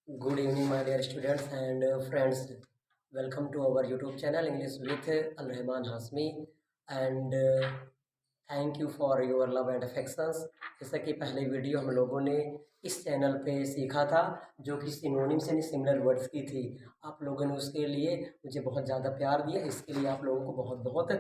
Good evening, my dear students and friends. Welcome to our YouTube channel English with Al Rahman Hasmi and thank you for your love and affections. जैसा कि पहले video हम लोगों ने इस channel पे सीखा था जो कि सिनोनिम्स यानी सिमिलर वर्ड्स की थी। आप लोगों ने उसके लिए मुझे बहुत ज़्यादा प्यार दिया, इसके लिए आप लोगों को बहुत बहुत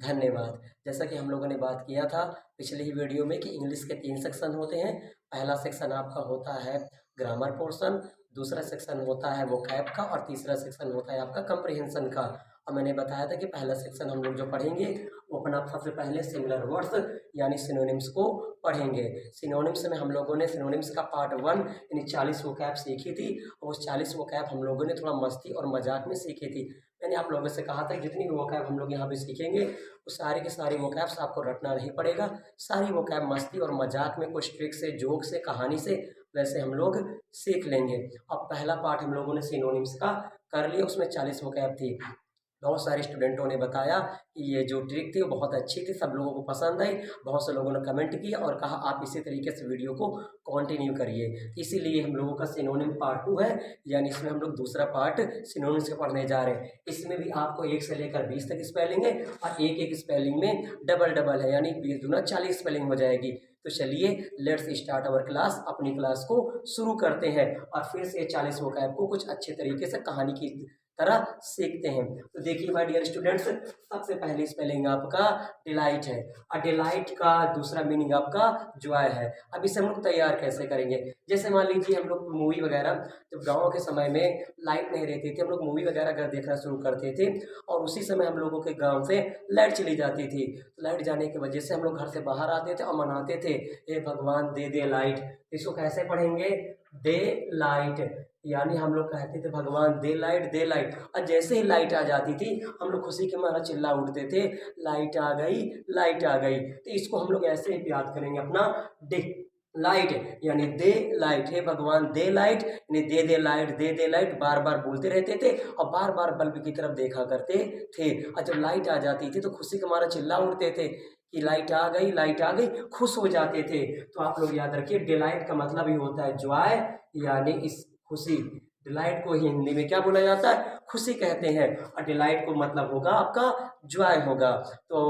धन्यवाद। जैसा कि हम लोगों ने बात किया था पिछले ही वीडियो में कि इंग्लिश के 3 सेक्शन होते हैं। पहला सेक्शन आपका होता है ग्रामर पोर्शन, दूसरा सेक्शन होता है वोकैब का और तीसरा सेक्शन होता है आपका कंप्रिहेंशन का। और मैंने बताया था कि पहला सेक्शन हम लोग जो पढ़ेंगे वो अपना सबसे पहले सिमिलर वर्ड्स यानी सिनोनिम्स को पढ़ेंगे। सिनोनिम्स में हम लोगों ने सिनोनिम्स का पार्ट 1 यानी 40 वोकैब सीखी थी और उस 40 वोकैब हम लोगों ने थोड़ा मस्ती और मजाक में सीखी थी। मैंने आप लोगों से कहा था जितनी भी वोकैब हम लोग यहाँ पे सीखेंगे वो सारी की सारी वोकैब्स आपको रटना नहीं पड़ेगा। सारी वोकैब मस्ती और मजाक में कुछ ट्रिक से, जोक से, कहानी से वैसे हम लोग सीख लेंगे। अब पहला पार्ट हम लोगों ने सिनोनिम्स का कर लिया, उसमें 40 वोकैब थी। बहुत सारे स्टूडेंटों ने बताया कि ये जो ट्रिक थी वो बहुत अच्छी थी, सब लोगों को पसंद आई। बहुत से लोगों ने कमेंट किया और कहा आप इसी तरीके से वीडियो को कंटिन्यू करिए। इसीलिए हम लोगों का सिनोनिम पार्ट 2 है, यानी इसमें हम लोग दूसरा पार्ट सिनोनिम्स का पढ़ने जा रहे हैं। इसमें भी आपको 1 से लेकर 20 तक स्पेलिंग है और एक एक स्पेलिंग में डबल डबल है, यानी 20 दूना 40 स्पेलिंग हो जाएगी। तो चलिए लेट्स स्टार्ट अवर क्लास, अपनी क्लास को शुरू करते हैं और फिर से 40 वोकैब को कुछ अच्छे तरीके से कहानी की तरह सीखते हैं। तो देखिए माय डियर स्टूडेंट्स, सबसे पहली स्पेलिंग आपका डिलाइट है और डिलाइट का दूसरा मीनिंग आपका जॉय है। अब इसे हम लोग तैयार कैसे करेंगे? जैसे मान लीजिए हम लोग मूवी वगैरह, जब गाँव के समय में लाइट नहीं रहती थी, हम लोग मूवी वगैरह अगर देखना शुरू करते थे और उसी समय हम लोगों के गाँव से लाइट चली जाती थी। लाइट जाने की वजह से हम लोग घर से बाहर आते थे और मनाते थे, हे भगवान दे दे लाइट। इसको कैसे पढ़ेंगे? दे लाइट, यानी हम लोग कहते थे भगवान दे लाइट दे लाइट। और जैसे ही लाइट आ जाती थी हम लोग खुशी के मारा चिल्ला उठते थे, लाइट आ गई लाइट आ गई। तो इसको हम लोग ऐसे ही याद करेंगे अपना, डे लाइट यानी दे लाइट, हे भगवान दे लाइट यानी दे लाइट दे लाइट, बार बार बोलते रहते थे और बार बार बल्ब की तरफ देखा करते थे। और जब लाइट आ जाती थी तो खुशी के मारा चिल्ला उठते थे कि लाइट आ गई लाइट आ गई, खुश हो जाते थे। तो आप लोग याद रखिए डिलाइट का मतलब ही होता है जॉय, यानी इस खुशी। डिलाइट को ही हिंदी में क्या बोला जाता है? खुशी कहते हैं। और डिलाइट को मतलब होगा आपका जॉय होगा। तो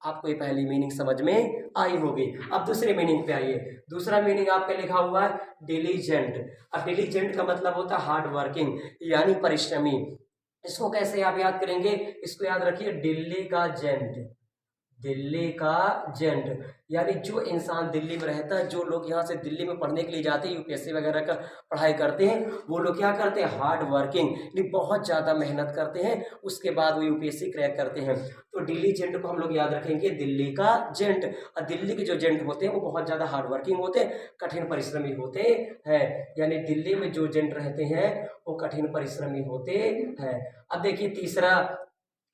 आपको ये पहली मीनिंग समझ में आई होगी। अब दूसरे मीनिंग पे आइए। दूसरा मीनिंग आपका लिखा हुआ है डिलीजेंट। अब डिलीजेंट का मतलब होता है हार्ड वर्किंग यानी परिश्रमी। इसको कैसे आप याद करेंगे? इसको याद रखिए दिल्ली का जेंट, दिल्ली का जेंट यानी जो इंसान दिल्ली में रहता है, जो लोग यहाँ से दिल्ली में पढ़ने के लिए जाते हैं, यूपीएससी वगैरह का पढ़ाई करते हैं, वो लोग क्या करते हैं? हार्ड वर्किंग यानी बहुत ज़्यादा मेहनत करते हैं, उसके बाद वो यूपीएससी क्रैक करते हैं। तो दिल्ली जेंट को हम लोग याद रखेंगे दिल्ली का जेंट। और दिल्ली के जो जेंट होते हैं वो बहुत ज़्यादा हार्ड वर्किंग होते हैं, कठिन परिश्रमी होते हैं। यानी दिल्ली में जो जेंट रहते हैं वो कठिन परिश्रमी होते हैं। अब देखिए तीसरा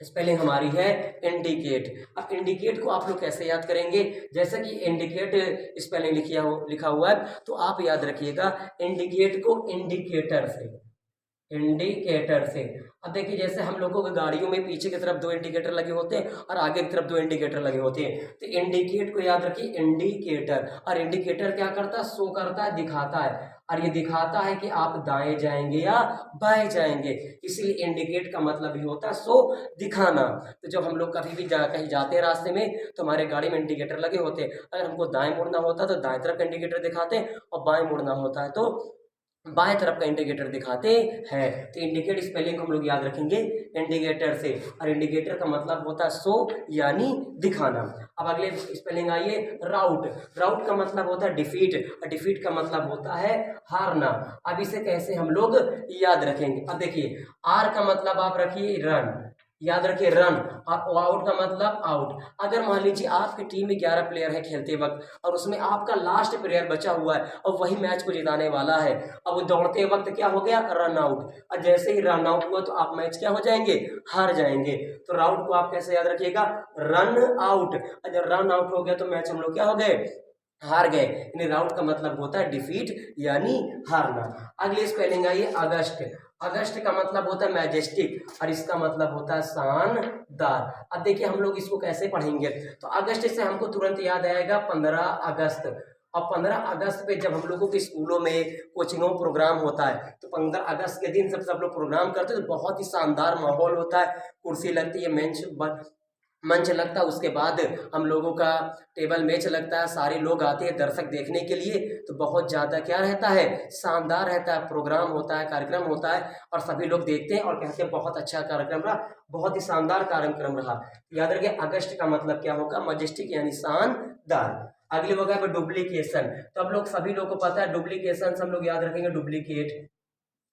स्पेलिंग हमारी है इंडिकेट। अब इंडिकेट को आप लोग कैसे याद करेंगे? जैसा कि इंडिकेट स्पेलिंग लिखा हुआ है तो आप याद रखिएगा इंडिकेट को इंडिकेटर से, इंडिकेटर से। अब देखिए जैसे हम लोगों की गाड़ियों में पीछे की तरफ 2 इंडिकेटर लगे होते हैं और आगे की तरफ 2 इंडिकेटर लगे होते हैं। तो इंडिकेट को याद रखिए इंडिकेटर। और इंडिकेटर क्या करता है? शो करता है, दिखाता है। और ये दिखाता है कि आप दाएं जाएंगे या बाएं जाएंगे, इसीलिए इंडिकेट का मतलब ही होता है शो, दिखाना। तो जब हम लोग कभी भी कहीं जाते हैं रास्ते में तो हमारे गाड़ी में इंडिकेटर लगे होते हैं। अगर हमको दाएं मुड़ना होता है तो दाएं तरफ का इंडिकेटर दिखाते हैं और बाएं मुड़ना होता है तो बाएं तरफ का इंडिकेटर दिखाते हैं। तो इंडिकेट स्पेलिंग हम लोग याद रखेंगे इंडिकेटर से। और इंडिकेटर का मतलब होता है शो यानी दिखाना। अब अगले स्पेलिंग आइए राउट। राउट का मतलब होता है डिफीट और डिफीट का मतलब होता है हारना। अब इसे कैसे हम लोग याद रखेंगे? अब देखिए आर का मतलब आप रखिए रन, याद रखिए रन। और आउट का मतलब आउट। अगर मान लीजिए आपकी टीम में 11 प्लेयर है खेलते वक्त और उसमें आपका लास्ट प्लेयर बचा हुआ है और वही मैच को जिताने वाला है, अब वो दौड़ते वक्त क्या हो गया? Run out. और जैसे ही रन आउट हुआ तो आप मैच क्या हो जाएंगे? हार जाएंगे। तो राउट को आप कैसे याद रखिएगा? Run out. और जब रन आउट हो गया तो मैच हम लोग क्या हो गए? हार गए। यानी राउट का मतलब होता है डिफीट यानी हारना। अगली स्पेलिंग आइए अगस्त। अगस्त का मतलब होता है मैजेस्टिक और इसका मतलब होता है शानदार। अब देखिए हम लोग इसको कैसे पढ़ेंगे? तो अगस्त से हमको तुरंत याद आएगा 15 अगस्त। और 15 अगस्त पे जब हम लोगों के स्कूलों में कोचिंगों में प्रोग्राम होता है तो 15 अगस्त के दिन सब लोग प्रोग्राम करते हैं तो बहुत ही शानदार माहौल होता है। कुर्सी लगती है, मंच लगता है, उसके बाद हम लोगों का टेबल मैच लगता है, सारे लोग आते हैं दर्शक देखने के लिए। तो बहुत ज़्यादा क्या रहता है, शानदार रहता है, प्रोग्राम होता है, कार्यक्रम होता है और सभी लोग देखते हैं और कहते हैं बहुत अच्छा कार्यक्रम रहा, बहुत ही शानदार कार्यक्रम रहा। याद रखिए अगस्त का मतलब क्या होगा, मजेस्टिक यानी शानदार। अगले होगा डुप्लीकेशन। तो हम लोग सभी लोग को पता है डुप्लीकेशन, हम लोग याद रखेंगे डुप्लीकेट।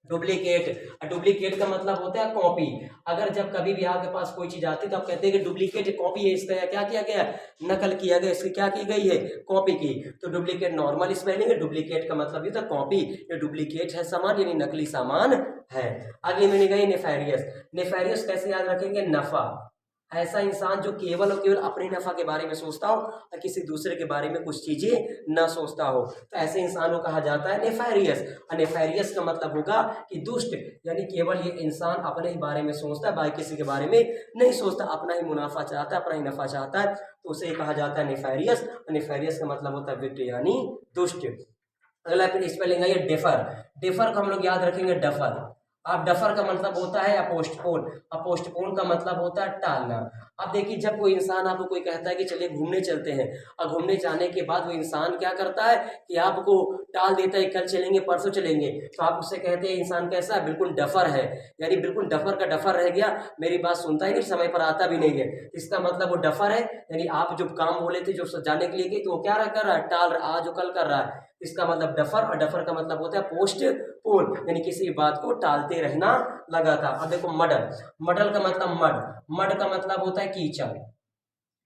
डुप्लीकेट का मतलब होता है कॉपी। अगर जब कभी भी आपके पास कोई चीज आती है तो आप कहते हैं कि डुप्लीकेट कॉपी है, इसका क्या किया गया, नकल किया गया, इसकी क्या की गई है, कॉपी की। तो डुप्लीकेट नॉर्मल स्पेलिंग है, डुप्लीकेट का मतलब ये था कॉपी, ये डुप्लीकेट है सामान यानी नकली सामान है। अगली मीनिंग है नेफेरियस। नेफेरियस कैसे याद रखेंगे, नफा। ऐसा इंसान जो केवल और केवल अपने नफा के बारे में सोचता हो और किसी दूसरे के बारे में कुछ चीजें न सोचता हो, तो ऐसे इंसान को कहा जाता है नेफेरियस। और नेफेरियस का मतलब होगा कि दुष्ट, यानी केवल ये इंसान अपने ही बारे में सोचता है, बाकी किसी के बारे में नहीं सोचता, अपना ही मुनाफा चाहता है, अपना ही नफा चाहता है, तो उसे कहा जाता है नेफेरियस। और नेफेरियस का मतलब होता है विक्ट यानी दुष्ट। अगला फिर स्पेलिंग है ये डेफर। डेफर को हम लोग याद रखेंगे डफर। अब डफर का मतलब होता है अपोस्टपोन। अपोस्टपोन का मतलब होता है टालना। अब देखिए जब कोई इंसान आपको कोई कहता है कि चलिए घूमने चलते हैं और घूमने जाने के बाद वो इंसान क्या करता है कि आपको टाल देता है, कल चलेंगे परसों चलेंगे, तो आप उससे कहते हैं इंसान कैसा है, बिल्कुल डफर है, यानी बिल्कुल डफर का डफर रह गया, मेरी बात सुनता ही नहीं, समय पर आता भी नहीं है। इसका मतलब वो डफर है, यानी आप जो काम बोले थे जो जाने के लिए गए तो वो क्या कर रहा है, टाल रहा, आज जो कल कर रहा है, इसका मतलब डफर। और डफर का मतलब होता है पोस्ट पोन, यानी किसी बात को टालते रहना लगातार। अब देखो मडल। मडल का मतलब मड का मतलब होता है कीचड़।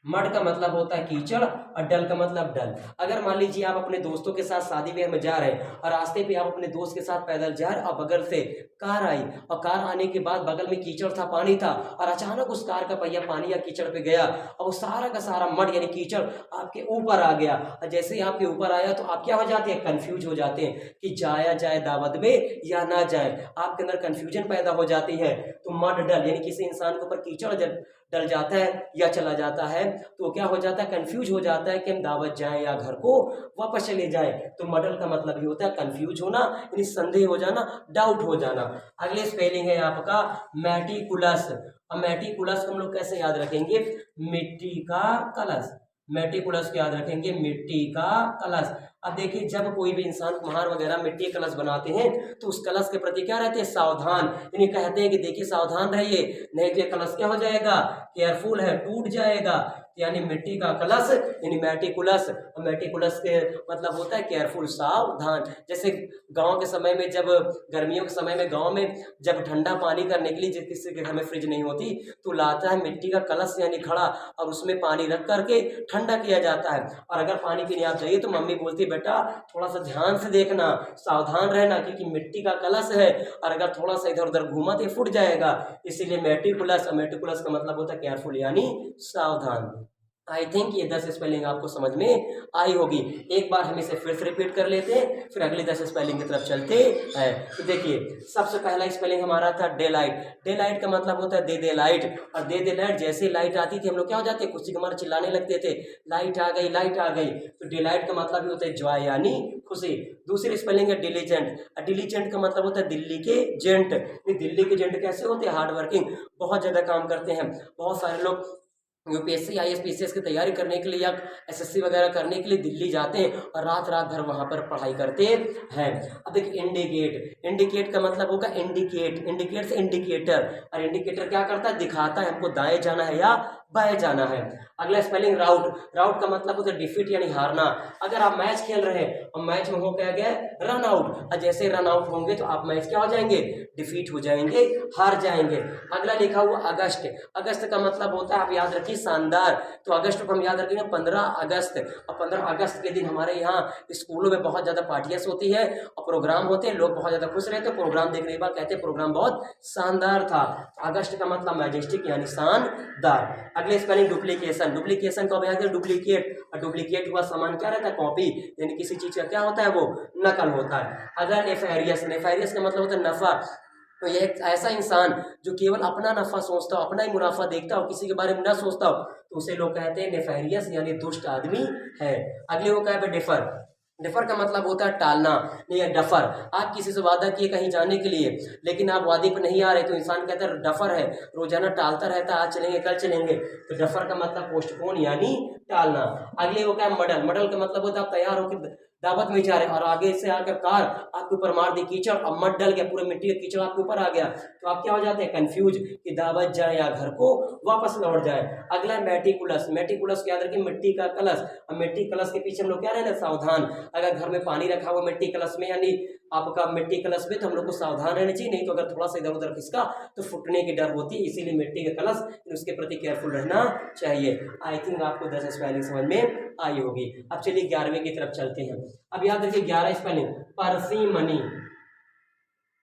मड का मतलब होता है कीचड़ और डल का मतलब डल। अगर मान लीजिए आप अपने दोस्तों के साथ शादी ब्याह में जा रहे हैं और रास्ते पे आप अपने दोस्त के साथ पैदल जा रहे हैं और बगल से कार आई और कार आने के बाद बगल में कीचड़ था, पानी था, और अचानक उस कार का पहिया पानी या कीचड़ पे गया और वो सारा का सारा मड यानी कीचड़ आपके ऊपर आ गया। और जैसे ही आपके ऊपर आया तो आप क्या हो जाते हैं, कंफ्यूज हो जाते हैं कि जाया जाए दावत में या ना जाए, आपके अंदर कंफ्यूजन पैदा हो जाती है। तो मड डल यानी किसी इंसान के ऊपर कीचड़ जब डल जाता है या चला जाता है तो क्या हो जाता है, कंफ्यूज हो जाता है कि हम दावत जाएं या घर को वापस चले जाएं। तो मडल का मतलब ही होता है कंफ्यूज होना, यानी संदेह हो जाना, डाउट हो जाना। अगले स्पेलिंग है आपका मेटिकुलस। अब मेटिकुलस को हम लोग कैसे याद रखेंगे, मिट्टी का कलश। मेटिकुलस को याद रखेंगे मिट्टी का कलश। अब देखिए जब कोई भी इंसान कुम्हार वगैरह मिट्टी के कलश बनाते हैं तो उस कलश के प्रति क्या रहते हैं, सावधान, यानी कहते हैं कि देखिए सावधान रहिए, नहीं तो ये कलश क्या हो जाएगा, केयरफुल है, टूट जाएगा। यानी मिट्टी का कलश यानी मेटिकुलस। और मेटिकुलस के मतलब होता है केयरफुल, सावधान। जैसे गांव के समय में, जब गर्मियों के समय में गांव में जब ठंडा पानी करने के लिए किसी के घर में फ्रिज नहीं होती तो लाता है मिट्टी का कलश यानी घड़ा और उसमें पानी रख करके ठंडा किया जाता है। और अगर पानी पीने आप जाइए तो मम्मी बोलती बेटा थोड़ा सा ध्यान से देखना, सावधान रहना, क्योंकि मिट्टी का कलश है और अगर थोड़ा सा इधर उधर घूमा तो फूट जाएगा। इसीलिए मेटिकुलस। और मेटिकुलस का मतलब होता है केयरफुल यानी सावधान। आई थिंक ये 10 स्पेलिंग आपको समझ में आई होगी। एक बार हम इसे फिर से रिपीट कर लेते हैं, फिर अगली 10 स्पेलिंग की तरफ चलते हैं। तो देखिए सबसे पहला स्पेलिंग हमारा था डे लाइट। डे लाइट का मतलब होता है दे दे लाइट। और दे दे लाइट, जैसे लाइट आती थी हम लोग क्या हो जाते, खुशी कमर चिल्लाने लगते थे, लाइट आ गई, लाइट आ गई। तो डे लाइट का मतलब भी होता है जॉय यानी खुशी। दूसरी स्पेलिंग है डिलीजेंट। डिलीजेंट का मतलब होता है दिल्ली के जेंट। दिल्ली के जेंट कैसे होते हैं, हार्ड वर्किंग, बहुत ज्यादा काम करते हैं। बहुत सारे लोग यूपीएससी आईएएस पीसीएस की तैयारी करने के लिए या एसएससी वगैरह करने के लिए दिल्ली जाते हैं और रात रात भर वहां पर पढ़ाई करते हैं। अब देखिए इंडिकेट। इंडिकेट का मतलब होगा इंडिकेट, इंडिकेट से इंडिकेटर, और इंडिकेटर क्या करता है, दिखाता है हमको दाएं जाना है या बाएं जाना है। अगला स्पेलिंग राउट। राउट का मतलब होता है डिफीट यानी हारना। अगर आप मैच खेल रहे हैं और मैच में हो क्या गया, रन आउट, और जैसे रन आउट होंगे तो आप मैच क्या हो जाएंगे, डिफीट हो जाएंगे, हार जाएंगे। अगला लिखा हुआ अगस्त। अगस्त का मतलब होता है, आप याद रखिए, शानदार। तो अगस्त को हम याद रखेंगे 15 अगस्त। और 15 अगस्त के दिन हमारे यहाँ स्कूलों में बहुत ज्यादा पार्टियां होती है और प्रोग्राम होते हैं, लोग बहुत ज्यादा खुश रहते हैं। प्रोग्राम देखने के बाद कहते हैं प्रोग्राम बहुत शानदार था। अगस्त का मतलब मैजेस्टिक यानी शानदार। अगले स्पेलिंग डुप्लीकेशन। डुप्लीकेशन को याद है डुप्लीकेट, और डुप्लीकेट हुआ सामान क्या रहता है, कॉपी, यानी किसी चीज का क्या होता है, वो नकल होता है। अगला नेफेरियस। नेफेरियस का मतलब होता है नफा। तो ये एक ऐसा इंसान जो केवल अपना नफा सोचता हो, अपना ही मुनाफा देखता हो, किसी के बारे में ना सोचता हो, तो उसे लोग कहते हैं नेफेरियस यानी दुष्ट आदमी है। अगले वो क्या है, डिफर। डिफर का मतलब होता है टालना, नहीं डफर। आप किसी से वादा किए कहीं जाने के लिए, लेकिन आप वादे पर नहीं आ रहे, तो इंसान कहता है डफर है, रोजाना टालता रहता है, आज चलेंगे कल चलेंगे, तो डफर का मतलब पोस्टपोन यानी टालना। अगले वो क्या है, मडल। मडल का मतलब होता है आप तैयार होकर दावत में जा रहे हैं और आगे से आकर कार आपके ऊपर मार दी, कीचड़, अब मड डल गया, पूरे मिट्टी का कीचड़ आपके ऊपर आ गया, तो आप क्या हो जाते हैं, कंफ्यूज कि दावत जाए या घर को वापस लौट जाए। अगला है मेटिकुलस। मेटिकुलस याद रखिए, मिट्टी का कलश। अब मिट्टी कलश के पीछे हम लोग क्या रहना, सावधान। अगर घर में पानी रखा हुआ मिट्टी कलश में, यानी आपका मिट्टी कलश में, तो हम लोग को सावधान रहना चाहिए, नहीं तो अगर थोड़ा सा इधर उधर खिसका तो फुटने की डर होती है, इसीलिए मिट्टी का कलश, उसके प्रति केयरफुल रहना चाहिए। आई थिंक आपको 10 स्पेलिंग समझ में आई होगी। अब चलिए 11वें की तरफ चलते हैं। अब याद रखिए 11 स्पेलिंग, परसीमनी।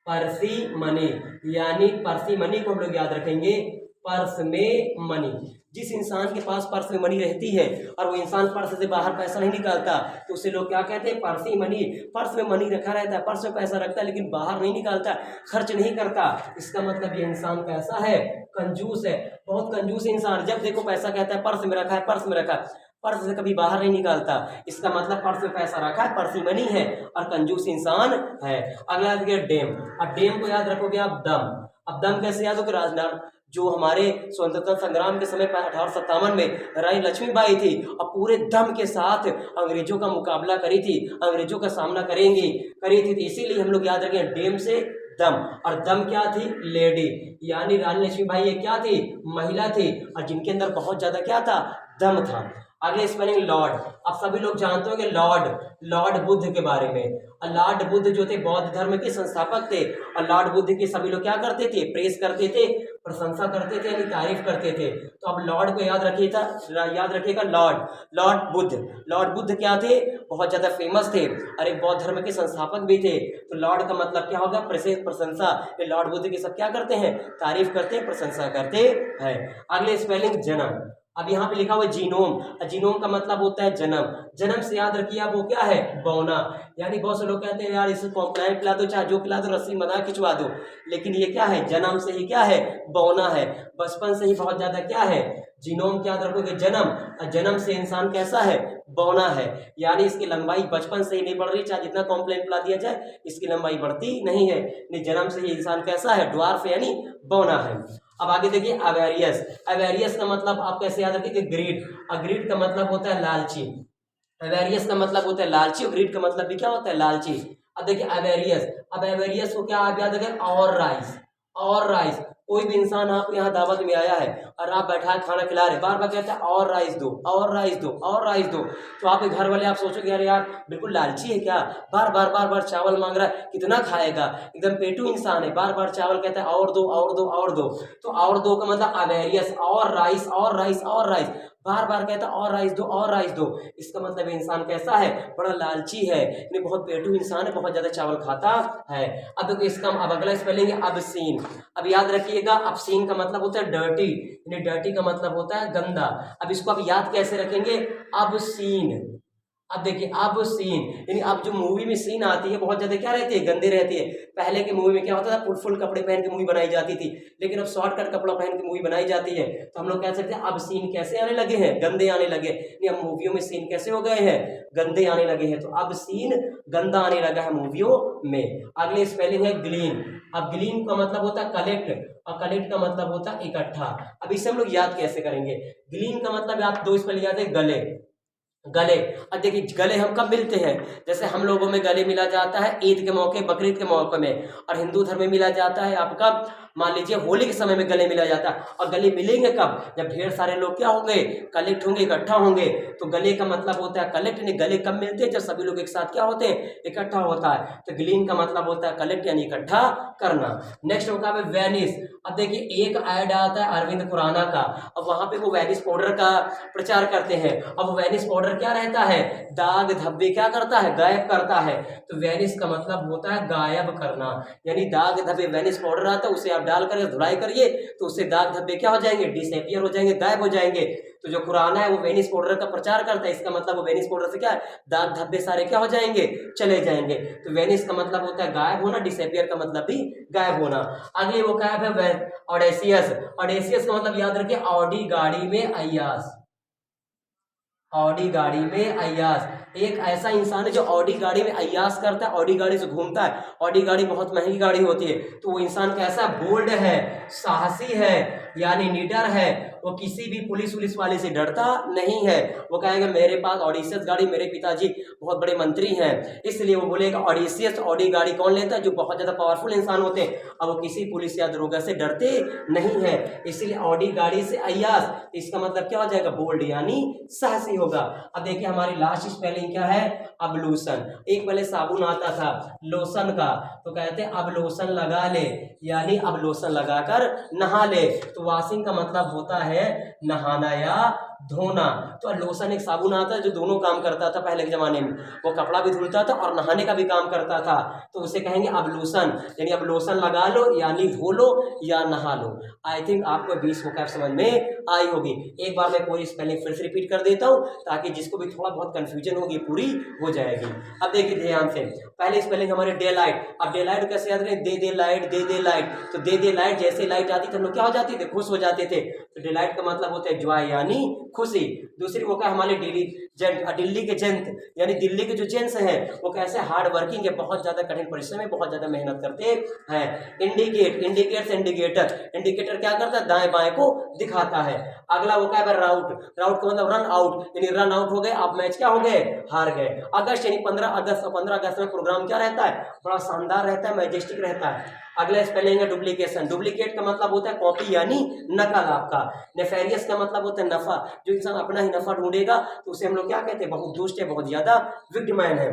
परसीमनी यानी परसीमनी को हम लोग याद रखेंगे पर्स में मनी। जिस इंसान के पास पर्स में मनी रहती है और वो इंसान पर्स से बाहर पैसा नहीं निकालता, तो उसे लोग क्या कहते हैं, पर्सी मनी। पर्स में मनी रखा रहता है, पर्स में पैसा रखता है, लेकिन बाहर नहीं निकालता, खर्च नहीं करता, इसका मतलब ये इंसान कैसा है, कंजूस है, बहुत कंजूस इंसान। जब देखो पैसा कहता है पर्स में रखा है, पर्स में रखा है, पर्स से कभी बाहर नहीं निकालता, इसका मतलब पर्स में पैसा रखा है, पर्सी मनी है और कंजूस इंसान है। अगला डेम। अब डेम को याद रखोगे आप दम। अब दम कैसे याद होगा, राजनाथ जो हमारे स्वतंत्रता संग्राम के समय पर 1857 में रानी लक्ष्मीबाई थी और पूरे दम के साथ अंग्रेजों का मुकाबला करी थी, अंग्रेजों का सामना करी थी, तो इसीलिए हम लोग याद रखें डेम से दम। और दम क्या थी, लेडी, यानी रानी लक्ष्मीबाई ये क्या थी, महिला थी, और जिनके अंदर बहुत ज्यादा क्या था, दम था। अगले स्पेलिंग लॉर्ड। अब सभी लोग जानते होंगे लॉर्ड बुद्ध के बारे में। और लॉर्ड बुद्ध जो थे बौद्ध धर्म के संस्थापक थे, और लॉर्ड बुद्ध की सभी लोग क्या करते थे, प्रेस करते थे, प्रशंसा करते थे, यानी तारीफ करते थे। तो अब लॉर्ड को याद रखिएगा लॉर्ड बुद्ध क्या थे, बहुत ज्यादा फेमस थे और एक बौद्ध धर्म के संस्थापक भी थे। तो लॉर्ड का मतलब क्या होगा, प्रशंसा। लॉर्ड बुद्ध की सब क्या करते हैं, तारीफ करते हैं, प्रशंसा करते हैं। अगले स्पेलिंग जन्म। अब यहाँ पे लिखा हुआ जीनोम। जीनोम का मतलब होता है जन्म। जन्म से याद रखिए आप वो क्या है, बौना। यानी बहुत से लोग कहते हैं यार इसे कॉम्प्लाइन पिला दो, चाहे जो पिला दो, रस्सी बना खिंचवा दो, लेकिन ये क्या है, जन्म से ही क्या है, बौना है, बचपन से ही बहुत ज्यादा क्या है, जीनोम क्या याद रखोगे, जन्म। और जन्म से इंसान कैसा है, बौना है, यानी इसकी लंबाई बचपन से ही नहीं बढ़ रही, चाहे जितना कॉम्प्लेन पिला दिया जाए इसकी लंबाई बढ़ती नहीं है, जन्म से ही इंसान कैसा है, ड्वार्फ यानी बौना है। अब आगे देखिए अवेरियस। अवेरियस का मतलब आप कैसे याद रखिए, ग्रीड। और ग्रीड का मतलब होता है लालची। अवेरियस का मतलब होता है लालची और ग्रीड का मतलब भी क्या होता है, लालची। अब देखिए अवेरियस। अब अवेरियस को क्या आप याद रखें, और राइस। कोई भी इंसान आपके यहाँ दावत में आया है और आप बैठा है खाना खिला रहे, बार बार कहता है और राइस दो, और राइस दो, और राइस दो, तो आपके घर वाले आप सोचोगे यार यार बिल्कुल लालची है क्या, बार बार चावल मांग रहा है, कितना खाएगा, एकदम पेटू इंसान है, बार बार चावल कहता है और दो, और दो, और दो। तो और दो का मतलब अवेरियस, और राइस, और राइस, और राइस, बार बार कहता और राइस दो, और राइस दो, इसका मतलब इंसान कैसा है, बड़ा लालची है, यानी बहुत पेटू इंसान है, बहुत ज्यादा चावल खाता है। अब देखो इसका अब अगला स्पेलिंग है obscene। अब याद रखिएगा obscene का मतलब होता है डर्टी, यानी डर्टी का मतलब होता है गंदा। अब इसको आप याद कैसे रखेंगे, obscene। अब देखिए अब सीन, यानी अब जो मूवी में सीन आती है बहुत ज्यादा क्या रहती है, गंदे रहती है। पहले की मूवी में क्या होता था, फुल कपड़े पहन के मूवी बनाई जाती थी, लेकिन अब शॉर्टकट कपड़ा पहन के मूवी बनाई जाती है। तो हम लोग कह सकते हैं अब सीन कैसे आने लगे हैं, गंदे आने लगे, यानी अब मूवियों में सीन कैसे हो गए हैं, गंदे आने लगे हैं। तो अब सीन गंदा आने लगा है मूवियों में। अगले स्पेलिंग है ग्लीन। अब ग्लीन का मतलब होता है कलेक्ट, और कलेक्ट का मतलब होता है इकट्ठा। अब इसे हम लोग याद कैसे करेंगे, ग्लीन का मतलब आप दो स्पेलिंग याद है, गले। अब देखिए गले हम कब मिलते हैं, जैसे हम लोगों में गले मिला जाता है ईद के मौके, बकरीद के मौके में, और हिंदू धर्म में मिला जाता है आपका मान लीजिए होली के समय में गले मिला जाता है। और गले मिलेंगे कब, जब ढेर सारे लोग क्या होंगे, कलेक्ट होंगे, इकट्ठा होंगे। तो गले का मतलब होता है कलेक्ट, यानी गले कब मिलते हैं, जब सभी लोग एक साथ क्या होते हैं, इकट्ठा होता है। तो ग्लीन का मतलब होता है कलेक्ट यानी इकट्ठा करना। नेक्स्ट होगा वैनिश। अब देखिए एक ऐड आता है अरविंद खुराना का, अब वहां पे वो वैनिश पाउडर का प्रचार करते हैं। अब वैनिश पाउडर क्या रहता है, दाग धब्बे क्या करता है, गायब करता है। तो वैनिश का मतलब होता है गायब करना, यानी दाग धब्बे, वैनिश पाउडर आता है उसे आप डाल कर धुलाई करिए तो उससे दाग धब्बे क्या हो जाएंगे, डिसअपियर हो जाएंगे, गायब हो जाएंगे। तो जो खुराना है वो वेनिस पाउडर का प्रचार करता है, इसका मतलब वो वेनिस पाउडर से क्या है, दाग धब्बे सारे क्या हो जाएंगे, चले जाएंगे। तो वेनिस का मतलब होता है गायब होना, डिसअपियर का मतलब भी गायब होना। अगले वो क्या है, ऑडेसियस। ऑडेसियस का मतलब याद रखिए ऑडी गाड़ी में अय्यास। ऑडी गाड़ी में अय्यास, एक ऐसा इंसान है जो ऑडी गाड़ी में अय्यास करता है, ऑडी गाड़ी से घूमता है। ऑडी गाड़ी बहुत महंगी गाड़ी होती है, तो वो इंसान कैसा बोल्ड है, साहसी है, यानी निडर है, वो किसी भी पुलिस वुलिस वाले से डरता नहीं है। वो कहेगा मेरे पास ऑडिशियस गाड़ी, मेरे पिताजी बहुत बड़े मंत्री हैं, इसलिए वो बोलेगा ऑडिशियस ऑडी गाड़ी कौन लेता है, जो बहुत ज़्यादा पावरफुल इंसान होते हैं, अब वो किसी पुलिस या दरोगा से डरते नहीं है, इसलिए ऑडी गाड़ी से अय्यास। इसका मतलब क्या हो जाएगा, बोल्ड यानी साहसी होगा। अब देखिए हमारी लास्ट स्पेलिंग क्या है, अबलूशन। एक पहले साबुन आता था लोशन का, तो कहते हैं अब लोशन लगा ले, यानी अब लोशन लगाकर नहा ले। तो वॉशिंग का मतलब होता है नहाना या धोना। तो लोशन एक साबुन आता है जो दोनों काम करता था पहले के जमाने में, वो कपड़ा भी धुलता था और नहाने का भी काम करता था, तो उसे कहेंगे अब लोशन, यानी अब लोशन लगा लो यानी धो लो या नहा लो। आई थिंक आपको 20 वोकैब समझ में आई होगी। एक बार मैं पूरी स्पेलिंग फिर से रिपीट कर देता हूँ ताकि जिसको भी थोड़ा बहुत कंफ्यूजन होगी पूरी हो जाएगी। अब देखिए ध्यान से, पहले स्पेलिंग हमारे डे लाइट। अब डे लाइट कैसे याद करें, दे दे लाइट, दे दे लाइट। तो दे दे लाइट, जैसे लाइट आती थे हम लोग क्या हो जाते थे, खुश हो जाते थे। तो डे लाइट का मतलब होता है जॉय यानी खुशी। दूसरी वो क्या हमारे दिल्ली के जेंट, यानी दिल्ली के जो जेंट्स हैं वो कैसे हार्ड वर्किंग है, बहुत ज्यादा कठिन परिश्रम है, बहुत ज्यादा मेहनत करते हैं। इंडिकेट, इंडिकेट से इंडिकेटर, इंडिकेटर क्या करता है, दाएं बाएं को दिखाता है। अगला वो क्या है, राउट, राउट का मतलब रन आउट, यानी रन आउट हो गए, आप मैच क्या हो गए, हार गए। अगस्त यानी 15 अगस्त, 15 अगस्त में प्रोग्राम क्या रहता है, बड़ा शानदार रहता है, मैजेस्टिक रहता है। अगला स्पेलिंग है डुप्लीकेशन। डुप्लीकेट का मतलब होता है कॉपी यानी नकल आपका। नेफेरियस का मतलब होता है नफा, जो इंसान अपना ही नफा ढूंढेगा तो उसे हम लोग क्या कहते हैं, बहुत दुष्ट है, बहुत ज्यादा विक्टिमाइन है।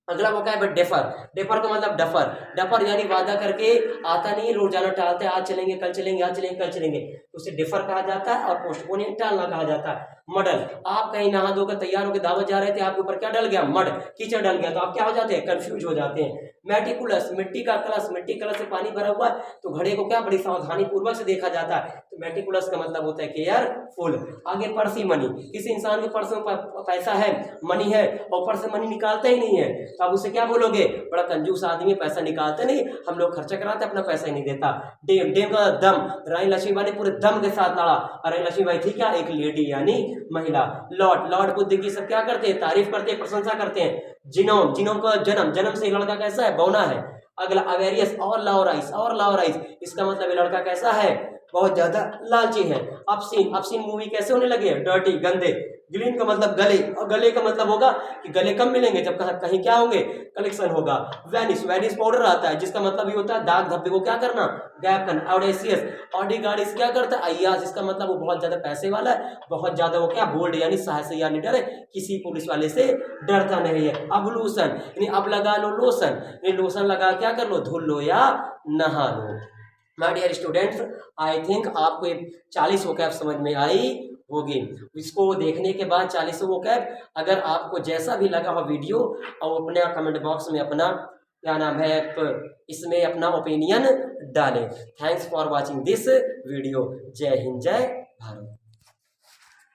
अगला वो क्या है, डेफर। डेफर का मतलब डफर, डफर यानी वादा करके आता नहीं, रोज जाना टालते हैं, आज चलेंगे कल चलेंगे, आज चलेंगे कल चलेंगे, तो उसे डेफर कहा जाता है। और पोस्टपोन टालना कहा जाता है। मडल, आप कहीं नहा धोकर तैयार होकर दावत जा रहे थे, आपके ऊपर क्या डल गया, मड, कीचड़ डल गया, तो आप क्या हो जाते हैं, कंफ्यूज हो जाते हैं। मेटिकुलस, मिट्टी का कलश, मिट्टी कलश से पानी भरा हुआ है तो घड़े को क्या बड़ी सावधानी पूर्वक से देखा जाता है, तो मेटिकुलस का मतलब होता है केयरफुल। आगे पर्सी मनी, किसी इंसान के पर्स में पैसा है, मनी है, और पर्स से मनी निकालता ही नहीं है, तो आप उसे क्या बोलोगे, बड़ा कंजूस आदमी, पैसा निकालते नहीं, हम लोग खर्चा कराते अपना पैसा ही नहीं देता। डेम, डेम का दम, रानी लक्ष्मीबाई ने पूरे दम के साथ लड़ा, और रानी लक्ष्मीबाई थी क्या, एक लेडी यानी महिला। लॉर्ड, लॉर्ड बुद्ध की सब क्या करते हैं, तारीफ करते हैं, प्रशंसा करते हैं। जिनोम, जिनोम का जन्म, जन्म से लड़का कैसा है, बौना है। अगला अवेरियस और लाओराइस, और लाओराइस, इसका मतलब ये लड़का कैसा है, बहुत ज्यादा लालची है। अपसीन, अपसीन मूवी कैसे होने लगे, डर्टी, गंदे। ग्रीन का मतलब गले, और गले का मतलब होगा कि गले कम मिलेंगे जब कहीं क्या होंगे, कलेक्शन होगा। वैनिश, वैनिश पाउडर आता है जिसका मतलब ये होता है दाग धब्बे को क्या करना, गायब करना। ऑडेसियस, ऑडीगार्डिस क्या करता है, अय्यास, इसका मतलब वो बहुत ज्यादा पैसे वाला है, बहुत ज्यादा वो क्या, बोल्ड यानी साहसी या निडर है, किसी पुलिस वाले से डरता नहीं है। अबलूशन यानी अब लगा लो लोशन, यानी लोशन लगा क्या कर लो, धुल लो या नहा लो। My dear students, I think आपको ये 40 वोकैब समझ में आई होगी। इसको देखने के बाद 40 वोकैब अगर आपको जैसा भी लगा हो वीडियो, और अपने कमेंट बॉक्स में अपना क्या नाम है, इसमें अपना ओपिनियन डालें। Thanks for watching this video. जय हिंद, जय भारत।